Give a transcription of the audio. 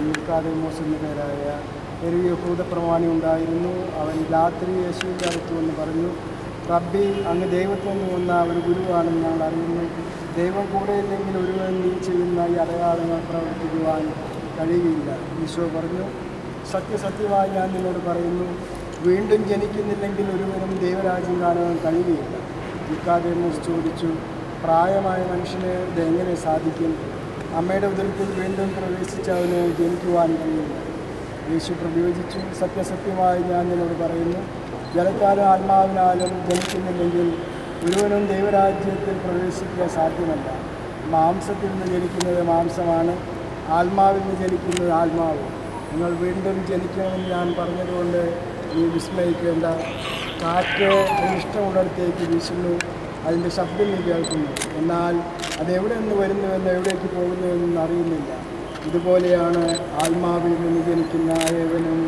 നിക്കാദേമോസ് എന്ന പേരായ ഒരു യഹൂദ പ്രമാണി ഉണ്ടായിരുന്നു. അവൻ രാത്രി യേശുവിൻ്റെ അടുത്ത് വന്ന് പറഞ്ഞു, റബ്ബി, അങ്ങ് ദൈവത്തിൽ നിന്ന് വന്ന ഒരു ഗുരുവാണെന്ന് ഞങ്ങൾ അറിയുന്നു. ദൈവം കൂടെയില്ലെങ്കിൽ ഒരുവൻ നീ ചെയ്യുന്ന ഈ അടയാളങ്ങൾ പ്രവർത്തിക്കുവാൻ കഴിയുകയില്ല. ഈശോ പറഞ്ഞു, സത്യസത്യമായി ഞാൻ നിന്നോട് പറയുന്നു, വീണ്ടും ജനിക്കുന്നില്ലെങ്കിൽ ഒരുവനും ദൈവരാജ്യം കാണുവാൻ കഴിയുകയില്ല. നിക്കാദേമോസ് ചോദിച്ചു, പ്രായമായ മനുഷ്യന് ഇതെങ്ങനെ സാധിക്കും? അമ്മയുടെ ഉദരത്തിൽ വീണ്ടും പ്രവേശിച്ചവന് ജനിക്കുവാൻ കഴിയില്ല. യേശു പ്രതിവചിച്ചു, സത്യസത്യമായി ഞാൻ നിന്നോട് പറയുന്നു, ജലത്താലും ആത്മാവിനാലും ജനിക്കുന്നില്ലെങ്കിൽ ഒരുവനും ദൈവരാജ്യത്തിൽ പ്രവേശിക്കാൻ സാധ്യമല്ല. മാംസത്തിൽ നിന്ന് ജനിക്കുന്നത് മാംസമാണ്, ആത്മാവിൽ നിന്ന് ജനിക്കുന്നത് ആത്മാവ്. നിങ്ങൾ വീണ്ടും ജനിക്കണമെന്ന് ഞാൻ പറഞ്ഞതുകൊണ്ട് നീ വിസ്മയിക്കേണ്ട. കാറ്റ് അതിനിഷ്ടമുള്ളിടത്തേക്ക് വീശുന്നു, അതിൻ്റെ ശബ്ദം നീ കേൾക്കുന്നു, എന്നാൽ അതെവിടെ നിന്ന് വരുന്നുവെന്ന് എവിടേക്ക് പോകുന്നുവെന്ന് അറിയുന്നില്ല. ഇതുപോലെയാണ് ആത്മാവിൽ നിന്ന് ജനിക്കുന്ന ഏവനും